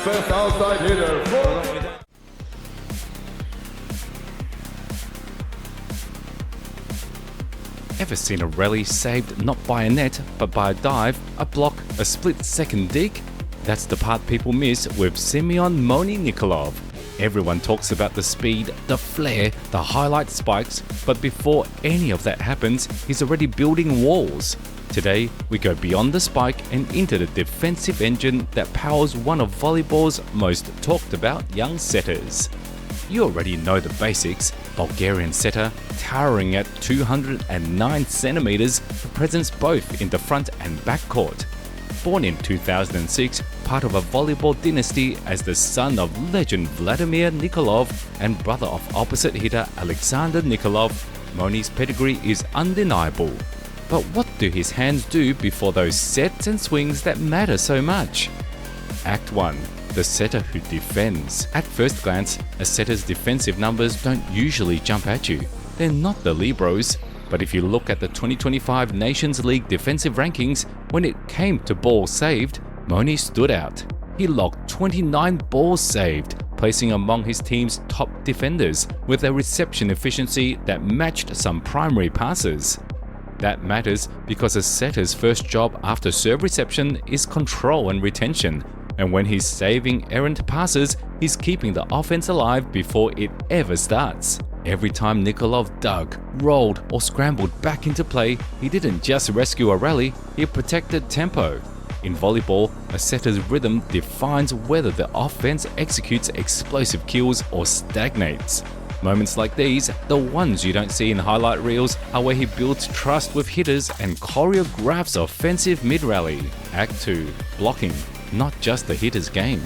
first outside hitter for... Ever seen a rally saved not by a net, but by a dive, a block, a split-second dig? That's the part people miss with Simeon Moni Nikolov. Everyone talks about the speed, the flair, the highlight spikes, but before any of that happens, he's already building walls. Today, we go beyond the spike and into the defensive engine that powers one of volleyball's most talked about young setters. You already know the basics. Bulgarian setter, towering at 209 centimeters, a presence both in the front and back court. Born in 2006, part of a volleyball dynasty as the son of legend Vladimir Nikolov and brother of opposite hitter Aleksandar Nikolov, Moni's pedigree is undeniable. But what do his hands do before those sets and swings that matter so much? Act 1. The setter who defends. At first glance, a setter's defensive numbers don't usually jump at you. They're not the Libros. But if you look at the 2025 Nations League defensive rankings, when it came to balls saved, Moni stood out. He logged 29 balls saved, placing among his team's top defenders, with a reception efficiency that matched some primary passes. That matters because a setter's first job after serve reception is control and retention. And when he's saving errant passes, he's keeping the offense alive before it ever starts. Every time Nikolov dug, rolled, or scrambled back into play, he didn't just rescue a rally, he protected tempo. In volleyball, a setter's rhythm defines whether the offense executes explosive kills or stagnates. Moments like these, the ones you don't see in highlight reels, are where he builds trust with hitters and choreographs offensive mid-rally. Act 2. Blocking. Not just the hitter's game.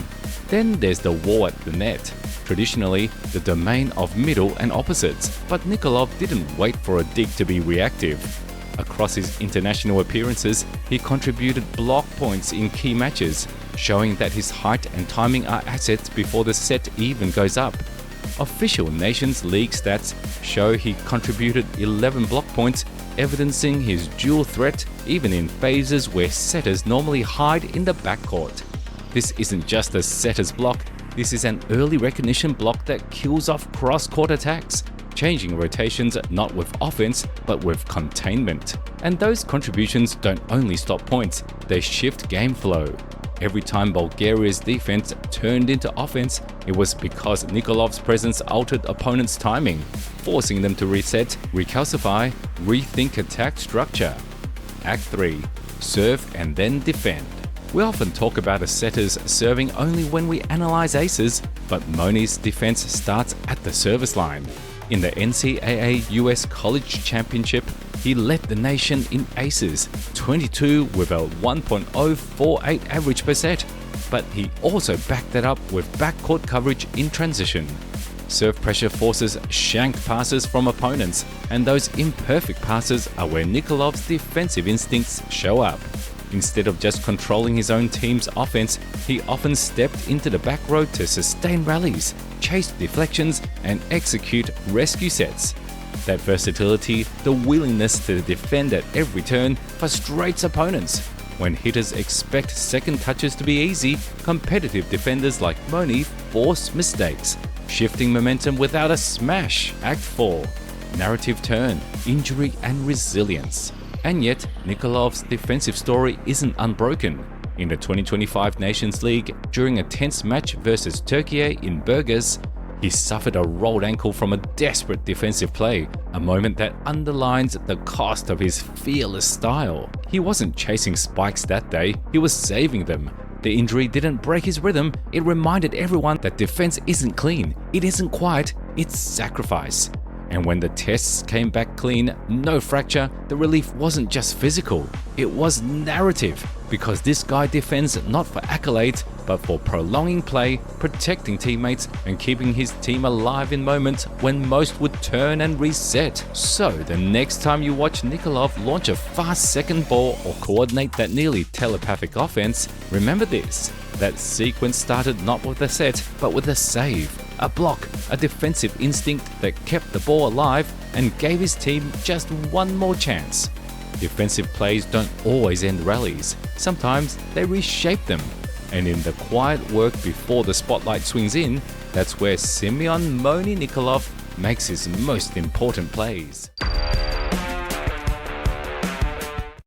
Then there's the wall at the net, traditionally the domain of middle and opposites, but Nikolov didn't wait for a dig to be reactive. Across his international appearances, he contributed block points in key matches, showing that his height and timing are assets before the set even goes up. Official Nations League stats show he contributed 11 block points, evidencing his dual threat even in phases where setters normally hide in the backcourt. This isn't just a setter's block, this is an early recognition block that kills off cross-court attacks, changing rotations not with offense but with containment. And those contributions don't only stop points, they shift game flow. Every time Bulgaria's defense turned into offense, it was because Nikolov's presence altered opponents' timing, forcing them to reset, recalcify, rethink attack structure. Act 3. Serve and then defend. We often talk about a setter's serving only when we analyze aces, but Moni's defense starts at the service line. In the NCAA US College Championship, he led the nation in aces, 22 with a 1.048 average per set, but he also backed that up with backcourt coverage in transition. Serve pressure forces shank passes from opponents, and those imperfect passes are where Nikolov's defensive instincts show up. Instead of just controlling his own team's offense, he often stepped into the back row to sustain rallies, chase deflections, and execute rescue sets. That versatility, the willingness to defend at every turn, frustrates opponents. When hitters expect second touches to be easy, competitive defenders like Moni force mistakes, shifting momentum without a smash. Act 4. Narrative turn, injury and resilience. And yet, Nikolov's defensive story isn't unbroken. In the 2025 Nations League, during a tense match versus Türkiye in Burgas, he suffered a rolled ankle from a desperate defensive play, a moment that underlines the cost of his fearless style. He wasn't chasing spikes that day, he was saving them. The injury didn't break his rhythm, it reminded everyone that defense isn't clean, it isn't quiet, it's sacrifice. And when the tests came back clean, no fracture, the relief wasn't just physical, it was narrative. Because this guy defends not for accolades, but for prolonging play, protecting teammates, and keeping his team alive in moments when most would turn and reset. So the next time you watch Nikolov launch a fast second ball or coordinate that nearly telepathic offense, remember this: that sequence started not with a set, but with a save, a block, a defensive instinct that kept the ball alive and gave his team just one more chance. Defensive plays don't always end rallies, sometimes they reshape them. And in the quiet work before the spotlight swings in, that's where Simeon Nikolov makes his most important plays.